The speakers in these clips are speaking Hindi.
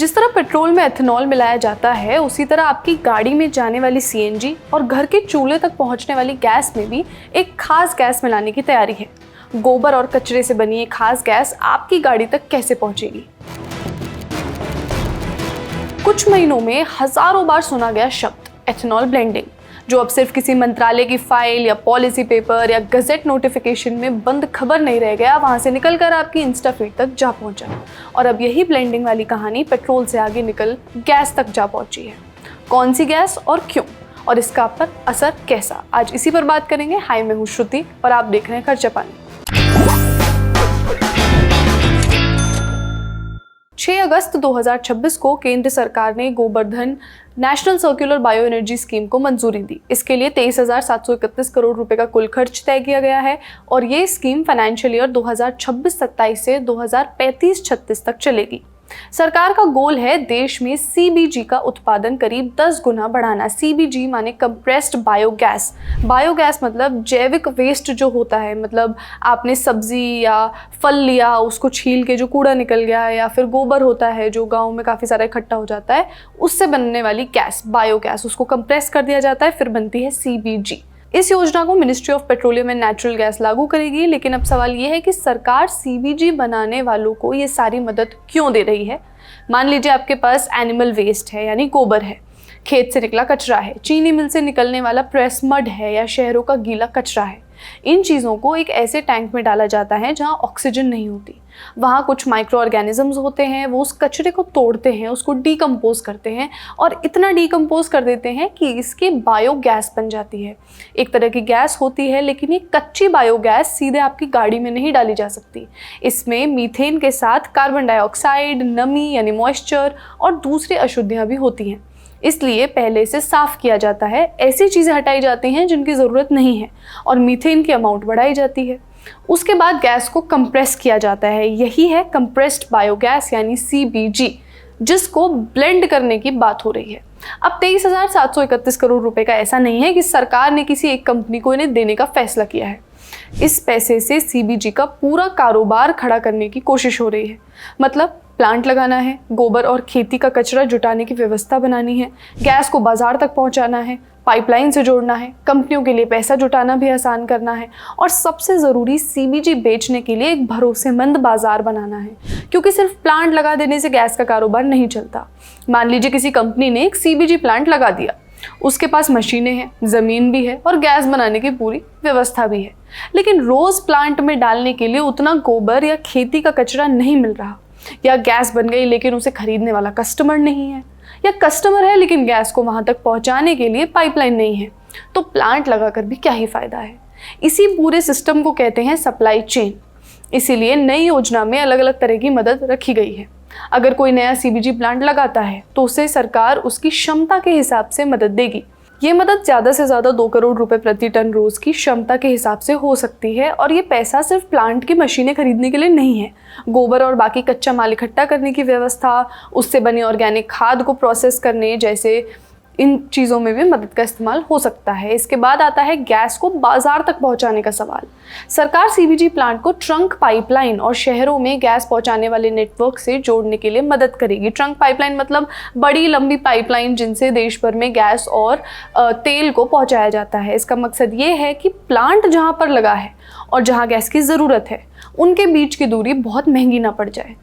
जिस तरह पेट्रोल में एथेनॉल मिलाया जाता है, उसी तरह आपकी गाड़ी में जाने वाली सीएनजी और घर के चूल्हे तक पहुंचने वाली गैस में भी एक खास गैस मिलाने की तैयारी है। गोबर और कचरे से बनी एक खास गैस आपकी गाड़ी तक कैसे पहुंचेगी? कुछ महीनों में हजारों बार सुना गया शब्द एथेनॉल ब्लेंडिंग, जो अब सिर्फ किसी मंत्रालय की फाइल या पॉलिसी पेपर या गजेट नोटिफिकेशन में बंद खबर नहीं रह गया, वहां से निकलकर आपकी इंस्टा फीड तक जा पहुंचा। और अब यही ब्लेंडिंग वाली कहानी पेट्रोल से आगे निकल गैस तक जा पहुंची है। कौन सी गैस और क्यों, और इसका आप पर असर कैसा, आज इसी पर बात करेंगे। हाय, मैं हूं श्रुति और आप देख रहे हैं खर्चा पानी। 6 अगस्त 2026 को केंद्र सरकार ने Govardhan national circular bio energy scheme को मंजूरी दी। इसके लिए 23,731 करोड़ रुपए का कुल खर्च तय किया गया है और ये स्कीम फाइनेंशियल ईयर 2026-27 से 2035-36 तक चलेगी। सरकार का गोल है देश में सीबीजी का उत्पादन करीब 10 गुना बढ़ाना। सीबीजी माने कंप्रेस्ड बायोगैस। बायोगैस मतलब जैविक वेस्ट जो होता है, मतलब आपने सब्जी या फल लिया, उसको छील के जो कूड़ा निकल गया, या फिर गोबर होता है जो गाँव में काफ़ी सारा इकट्ठा हो जाता है, उससे बनने वाली गैस बायोगैस, उसको कंप्रेस कर दिया जाता है, फिर बनती है सीबीजी। इस योजना को ministry of petroleum and natural gas लागू करेगी। लेकिन अब सवाल ये है कि सरकार सीबीजी बनाने वालों को ये सारी मदद क्यों दे रही है? मान लीजिए आपके पास एनिमल वेस्ट है, यानी गोबर है, खेत से निकला कचरा है, चीनी मिल से निकलने वाला प्रेस मड है, या शहरों का गीला कचरा है। इन चीज़ों को एक ऐसे टैंक में डाला जाता है जहाँ ऑक्सीजन नहीं होती। वहाँ कुछ माइक्रो ऑर्गेनिजम्स होते हैं, वो उस कचरे को तोड़ते हैं, उसको डीकम्पोज करते हैं और इतना डीकम्पोज कर देते हैं कि इसकी बायोगैस बन जाती है। एक तरह की गैस होती है, लेकिन ये कच्ची बायोगैस सीधे आपकी गाड़ी में नहीं डाली जा सकती। इसमें मीथेन के साथ कार्बन डाइऑक्साइड, नमी यानी मॉइस्चर और दूसरी अशुद्धियाँ भी होती हैं। इसलिए पहले से साफ किया जाता है, ऐसी चीज़ें हटाई जाती हैं जिनकी ज़रूरत नहीं है और मीथेन की अमाउंट बढ़ाई जाती है। उसके बाद गैस को कंप्रेस किया जाता है, यही है कंप्रेस्ड बायोगैस यानी सीबीजी, जिसको ब्लेंड करने की बात हो रही है। अब 23,731 करोड़ रुपए का ऐसा नहीं है कि सरकार ने किसी एक कंपनी को इन्हें देने का फैसला किया है। इस पैसे से सीबीजी का पूरा कारोबार खड़ा करने की कोशिश हो रही है। मतलब प्लांट लगाना है, गोबर और खेती का कचरा जुटाने की व्यवस्था बनानी है, गैस को बाजार तक पहुंचाना है, पाइपलाइन से जोड़ना है, कंपनियों के लिए पैसा जुटाना भी आसान करना है और सबसे ज़रूरी सीबीजी बेचने के लिए एक भरोसेमंद बाजार बनाना है। क्योंकि सिर्फ प्लांट लगा देने से गैस का कारोबार नहीं चलता। मान लीजिए किसी कंपनी ने एक सीबीजी प्लांट लगा दिया, उसके पास मशीनें हैं, ज़मीन भी है और गैस बनाने की पूरी व्यवस्था भी है, लेकिन रोज़ प्लांट में डालने के लिए उतना गोबर या खेती का कचरा नहीं मिल रहा, या गैस बन गई लेकिन उसे खरीदने वाला कस्टमर नहीं है, या कस्टमर है लेकिन गैस को वहां तक पहुंचाने के लिए पाइपलाइन नहीं है, तो प्लांट लगाकर भी क्या ही फायदा है। इसी पूरे सिस्टम को कहते हैं सप्लाई चेन। इसीलिए नई योजना में अलग अलग तरह की मदद रखी गई है। अगर कोई नया सीबीजी प्लांट लगाता है तो उसे सरकार उसकी क्षमता के हिसाब से मदद देगी। ये मदद ज़्यादा से ज़्यादा 2 करोड़ रुपए प्रति टन रोज़ की क्षमता के हिसाब से हो सकती है और ये पैसा सिर्फ प्लांट की मशीनें खरीदने के लिए नहीं है। गोबर और बाकी कच्चा माल इकट्ठा करने की व्यवस्था, उससे बनी ऑर्गेनिक खाद को प्रोसेस करने जैसे इन चीज़ों में भी मदद का इस्तेमाल हो सकता है। इसके बाद आता है गैस को बाजार तक पहुंचाने का सवाल। सरकार सीबीजी प्लांट को ट्रंक पाइपलाइन और शहरों में गैस पहुंचाने वाले नेटवर्क से जोड़ने के लिए मदद करेगी। ट्रंक पाइपलाइन मतलब बड़ी लंबी पाइपलाइन जिनसे देश भर में गैस और तेल को पहुंचाया जाता है। इसका मकसद ये है कि प्लांट जहाँ पर लगा है और जहाँ गैस की ज़रूरत है, उनके बीच की दूरी बहुत महंगी ना पड़ जाए।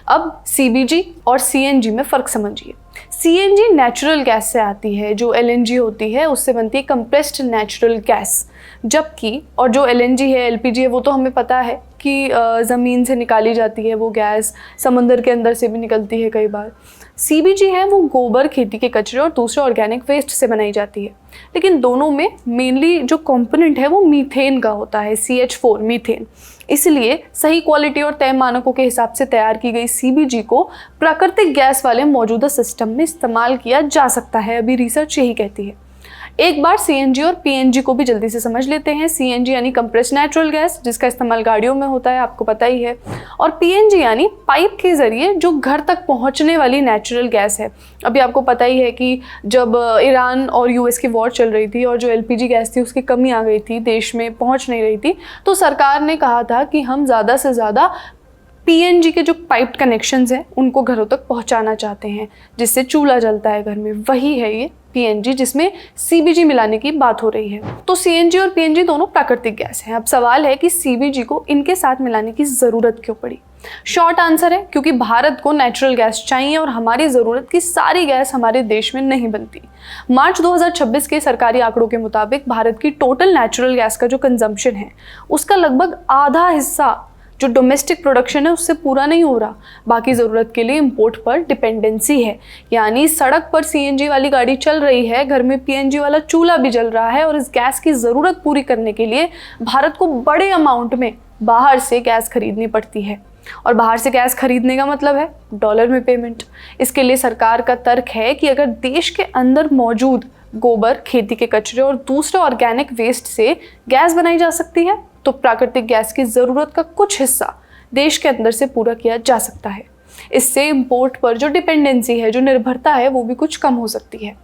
अब सीबीजी और सीएनजी में फ़र्क समझिए। सीएनजी नेचुरल गैस से आती है, जो एलएनजी होती है उससे बनती है कंप्रेस्ड नेचुरल गैस। जबकि और जो एलएनजी है, एलपीजी है, वो तो हमें पता है कि ज़मीन से निकाली जाती है वो गैस, समंदर के अंदर से भी निकलती है कई बार। सीबीजी है वो गोबर, खेती के कचरे और दूसरे ऑर्गेनिक वेस्ट से बनाई जाती है। लेकिन दोनों में मेनली जो कंपोनेंट है वो मीथेन का होता है, CH4 मीथेन। इसलिए सही क्वालिटी और तय मानकों के हिसाब से तैयार की गई सीबीजी को प्राकृतिक गैस वाले मौजूदा सिस्टम में इस्तेमाल किया जा सकता है। अभी रिसर्च यही कहती है। एक बार सीएनजी और पीएनजी को भी जल्दी से समझ लेते हैं। सीएनजी यानी कंप्रेस्ड नेचुरल गैस, जिसका इस्तेमाल गाड़ियों में होता है, आपको पता ही है। और पीएनजी यानी पाइप के जरिए जो घर तक पहुंचने वाली नेचुरल गैस है। अभी आपको पता ही है कि जब ईरान और यूएस की वॉर चल रही थी और जो एलपीजी गैस थी उसकी कमी आ गई थी, देश में पहुंच नहीं रही थी, तो सरकार ने कहा था कि हम ज़्यादा से ज़्यादा पीएनजी के जो पाइप कनेक्शंस हैं उनको घरों तक पहुंचाना चाहते हैं, जिससे चूल्हा जलता है घर में। वही है ये पीएनजी जिसमें सीबीजी मिलाने की बात हो रही है। तो सीएनजी और पीएनजी दोनों प्राकृतिक गैस हैं। अब सवाल है कि सीबीजी को इनके साथ मिलाने की ज़रूरत क्यों पड़ी। शॉर्ट आंसर है क्योंकि भारत को नेचुरल गैस चाहिए और हमारी ज़रूरत की सारी गैस हमारे देश में नहीं बनती। मार्च 2026 के सरकारी आंकड़ों के मुताबिक भारत की टोटल नेचुरल गैस का जो कंजम्पशन है उसका लगभग आधा हिस्सा जो डोमेस्टिक प्रोडक्शन है उससे पूरा नहीं हो रहा। बाकी ज़रूरत के लिए इंपोर्ट पर डिपेंडेंसी है, यानी सड़क पर सीएनजी वाली गाड़ी चल रही है, घर में पीएनजी वाला चूल्हा भी जल रहा है और इस गैस की ज़रूरत पूरी करने के लिए भारत को बड़े अमाउंट में बाहर से गैस खरीदनी पड़ती है। और बाहर से गैस खरीदने का मतलब है डॉलर में पेमेंट। इसके लिए सरकार का तर्क है कि अगर देश के अंदर मौजूद गोबर, खेती के कचरे और दूसरे ऑर्गेनिक वेस्ट से गैस बनाई जा सकती है तो प्राकृतिक गैस की ज़रूरत का कुछ हिस्सा देश के अंदर से पूरा किया जा सकता है। इससे इंपोर्ट पर जो डिपेंडेंसी है, जो निर्भरता है, वो भी कुछ कम हो सकती है।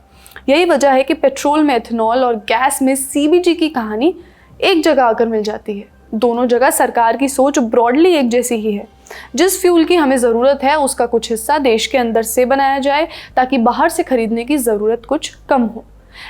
यही वजह है कि पेट्रोल में एथेनॉल और गैस में सीबीजी की कहानी एक जगह आकर मिल जाती है। दोनों जगह सरकार की सोच ब्रॉडली एक जैसी ही है। जिस फ्यूल की हमें ज़रूरत है उसका कुछ हिस्सा देश के अंदर से बनाया जाए ताकि बाहर से खरीदने की ज़रूरत कुछ कम हो।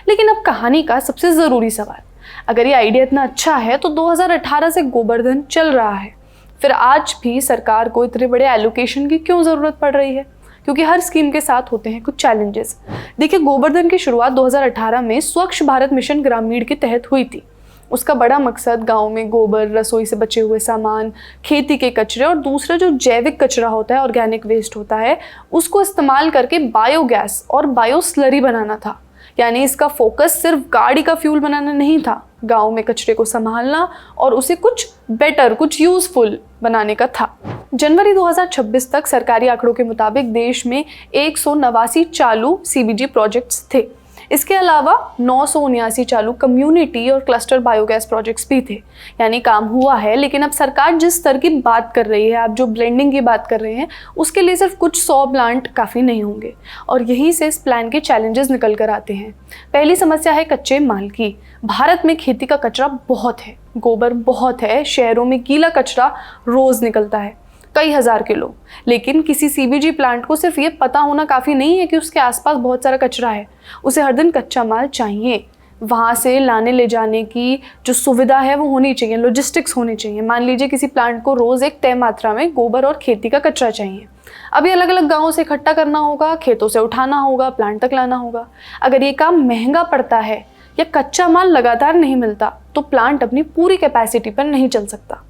लेकिन अब कहानी का सबसे ज़रूरी सवाल, अगर ये आइडिया इतना अच्छा है तो 2018 से गोवर्धन चल रहा है, फिर आज भी सरकार को इतने बड़े एलोकेशन की क्यों ज़रूरत पड़ रही है? क्योंकि हर स्कीम के साथ होते हैं कुछ चैलेंजेस। देखिए, गोवर्धन की शुरुआत 2018 में स्वच्छ भारत मिशन ग्रामीण के तहत हुई थी। उसका बड़ा मकसद गांव में गोबर, रसोई से बचे हुए सामान, खेती के कचरे और दूसरा जो जैविक कचरा होता है, ऑर्गेनिक वेस्ट होता है, उसको इस्तेमाल करके बायोगैस और बायो स्लरी बनाना था। यानी इसका फोकस सिर्फ गाड़ी का फ्यूल बनाना नहीं था, गांव में कचरे को संभालना और उसे कुछ बेटर, कुछ यूजफुल बनाने का था। जनवरी 2026 तक सरकारी आंकड़ों के मुताबिक देश में 189 चालू सीबीजी प्रोजेक्ट्स थे। इसके अलावा 979 चालू कम्युनिटी और क्लस्टर बायोगैस प्रोजेक्ट्स भी थे। यानी काम हुआ है, लेकिन अब सरकार जिस स्तर की बात कर रही है, आप जो ब्लेंडिंग की बात कर रहे हैं, उसके लिए सिर्फ कुछ 100 प्लांट काफ़ी नहीं होंगे। और यहीं से इस प्लान के चैलेंजेस निकल कर आते हैं। पहली समस्या है कच्चे माल की। भारत में खेती का कचरा बहुत है, गोबर बहुत है, शहरों में गीला कचरा रोज़ निकलता है, कई हज़ार किलो। लेकिन किसी सीबीजी प्लांट को सिर्फ ये पता होना काफ़ी नहीं है कि उसके आसपास बहुत सारा कचरा है। उसे हर दिन कच्चा माल चाहिए, वहाँ से लाने ले जाने की जो सुविधा है वो होनी चाहिए, लॉजिस्टिक्स होनी चाहिए। मान लीजिए किसी प्लांट को रोज़ एक तय मात्रा में गोबर और खेती का कचरा चाहिए। अब ये अलग अलग गाँवों से इकट्ठा करना होगा, खेतों से उठाना होगा, प्लांट तक लाना होगा। अगर ये काम महंगा पड़ता है या कच्चा माल लगातार नहीं मिलता तो प्लांट अपनी पूरी कैपेसिटी पर नहीं चल सकता।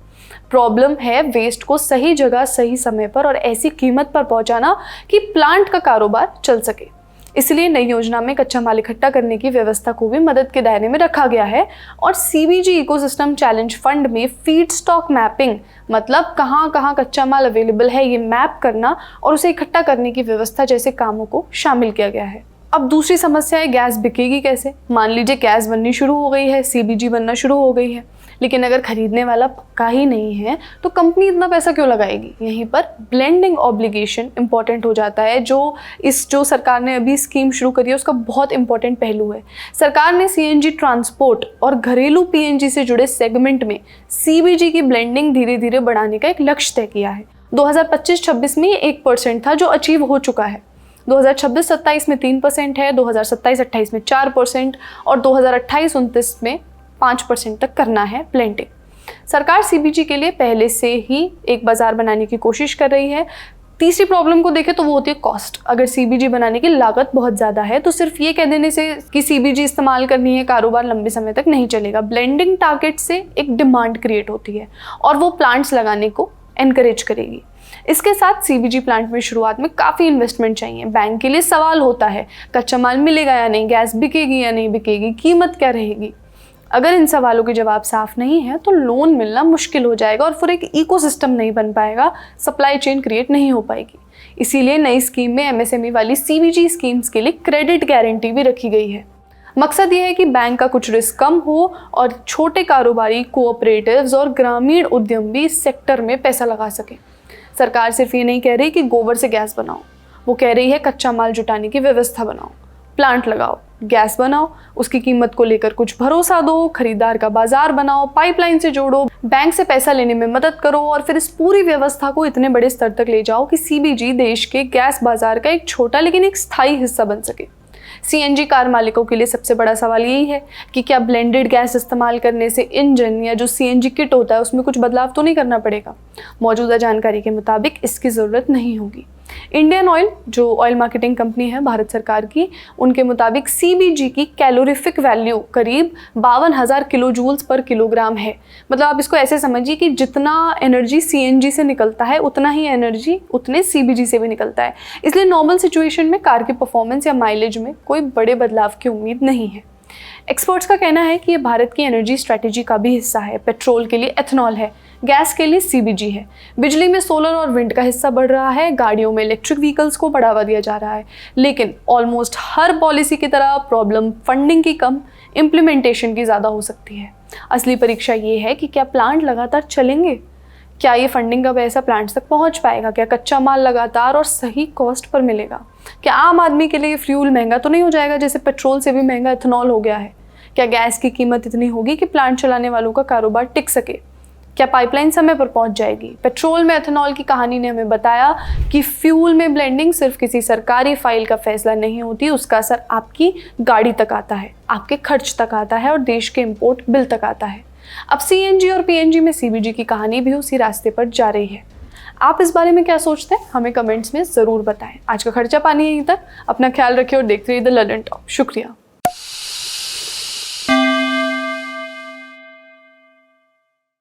प्रॉब्लम है वेस्ट को सही जगह, सही समय पर और ऐसी कीमत पर पहुंचाना कि प्लांट का कारोबार चल सके। इसलिए नई योजना में कच्चा माल इकट्ठा करने की व्यवस्था को भी मदद के दायरे में रखा गया है। और सीबीजी इकोसिस्टम चैलेंज फंड में फीड स्टॉक मैपिंग, मतलब कहाँ कहाँ कच्चा माल अवेलेबल है, ये मैप करना और उसे इकट्ठा करने की व्यवस्था जैसे कामों को शामिल किया गया है। अब दूसरी समस्या है गैस बिकेगी कैसे। मान लीजिए गैस बननी शुरू हो गई है, सीबीजी बनना शुरू हो गई है, लेकिन अगर खरीदने वाला पक्का ही नहीं है तो कंपनी इतना पैसा क्यों लगाएगी। यहीं पर ब्लेंडिंग ऑब्लिगेशन इंपॉर्टेंट हो जाता है, जो सरकार ने अभी स्कीम शुरू करी है उसका बहुत इंपॉर्टेंट पहलू है। सरकार ने सीएनजी ट्रांसपोर्ट और घरेलू पीएनजी से जुड़े सेगमेंट में सीबीजी की ब्लेंडिंग धीरे धीरे बढ़ाने का एक लक्ष्य तय किया है। 2025-26 में ये 1% था, जो अचीव हो चुका है। 2026-27 में 3% है, 2027-28 में 4% और 2028-29 में 5% तक करना है ब्लेंडिंग। सरकार सीबीजी के लिए पहले से ही एक बाजार बनाने की कोशिश कर रही है। तीसरी प्रॉब्लम को देखें तो वो होती है कॉस्ट। अगर सीबीजी बनाने की लागत बहुत ज़्यादा है तो सिर्फ ये कह देने से कि सीबीजी इस्तेमाल करनी है, कारोबार लंबे समय तक नहीं चलेगा। ब्लेंडिंग टारगेट से एक डिमांड क्रिएट होती है और वो प्लांट्स लगाने को एनकरेज करेगी। इसके साथ सीबीजी प्लांट में शुरुआत में काफ़ी इन्वेस्टमेंट चाहिए। बैंक के लिए सवाल होता है कच्चा माल मिलेगा या नहीं, गैस बिकेगी या नहीं बिकेगी, कीमत क्या रहेगी। अगर इन सवालों के जवाब साफ नहीं है तो लोन मिलना मुश्किल हो जाएगा और फिर एक इकोसिस्टम नहीं बन पाएगा, सप्लाई चेन क्रिएट नहीं हो पाएगी। इसीलिए नई स्कीम में एमएसएमई वाली सीबीजी स्कीम्स के लिए क्रेडिट गारंटी भी रखी गई है। मकसद ये है कि बैंक का कुछ रिस्क कम हो और छोटे कारोबारी, कोऑपरेटिव्स और ग्रामीण उद्यम भी इस सेक्टर में पैसा लगा सकें। सरकार सिर्फ ये नहीं कह रही कि गोबर से गैस बनाओ, वो कह रही है कच्चा माल जुटाने की व्यवस्था बनाओ, प्लांट लगाओ, गैस बनाओ, उसकी कीमत को लेकर कुछ भरोसा दो, खरीदार का बाजार बनाओ, पाइपलाइन से जोड़ो, बैंक से पैसा लेने में मदद करो और फिर इस पूरी व्यवस्था को इतने बड़े स्तर तक ले जाओ कि सीबीजी देश के गैस बाजार का एक छोटा लेकिन एक स्थायी हिस्सा बन सके। सीएनजी कार मालिकों के लिए सबसे बड़ा सवाल यही है कि क्या ब्लेंडेड गैस इस्तेमाल करने से इंजन या जो सीएनजी किट होता है उसमें कुछ बदलाव तो नहीं करना पड़ेगा। मौजूदा जानकारी के मुताबिक इसकी ज़रूरत नहीं होगी। इंडियन ऑयल, जो ऑयल मार्केटिंग कंपनी है भारत सरकार की, उनके मुताबिक सीबीजी की कैलोरीफिक वैल्यू करीब 52,000 किलो जूल्स पर किलोग्राम है। मतलब आप इसको ऐसे समझिए कि जितना एनर्जी सीएनजी से निकलता है उतना ही एनर्जी उतने सीबीजी से भी निकलता है। इसलिए नॉर्मल सिचुएशन में कार की परफॉर्मेंस या माइलेज में कोई बड़े बदलाव की उम्मीद नहीं है। एक्सपर्ट्स का कहना है कि ये भारत की एनर्जी स्ट्रैटेजी का भी हिस्सा है। पेट्रोल के लिए एथनॉल है, गैस के लिए सीबीजी है, बिजली में सोलर और विंड का हिस्सा बढ़ रहा है, गाड़ियों में इलेक्ट्रिक व्हीकल्स को बढ़ावा दिया जा रहा है। लेकिन ऑलमोस्ट हर पॉलिसी की तरह प्रॉब्लम फंडिंग की कम, इम्प्लीमेंटेशन की ज़्यादा हो सकती है। असली परीक्षा ये है कि क्या प्लांट लगातार चलेंगे, क्या ये फंडिंग का पैसा प्लांट्स तक पहुंच पाएगा, क्या कच्चा माल लगातार और सही कॉस्ट पर मिलेगा, क्या आम आदमी के लिए फ्यूल महंगा तो नहीं हो जाएगा जैसे पेट्रोल से भी महंगा इथेनॉल हो गया है, क्या गैस की कीमत इतनी होगी कि प्लांट चलाने वालों का कारोबार टिक सके, क्या पाइपलाइन समय पर पहुंच जाएगी। पेट्रोल में एथेनॉल की कहानी ने हमें बताया कि फ्यूल में ब्लेंडिंग सिर्फ किसी सरकारी फाइल का फैसला नहीं होती, उसका असर आपकी गाड़ी तक आता है, आपके खर्च तक आता है और देश के इंपोर्ट बिल तक आता है। अब सीएनजी और पीएनजी में सीबीजी की कहानी भी उसी रास्ते पर जा रही है। आप इस बारे में क्या सोचते हैं, हमें कमेंट्स में ज़रूर बताएं। आज का खर्चा पानी यहीं तक। अपना ख्याल रखिए और देखते रहिए द लंदन टॉप। शुक्रिया।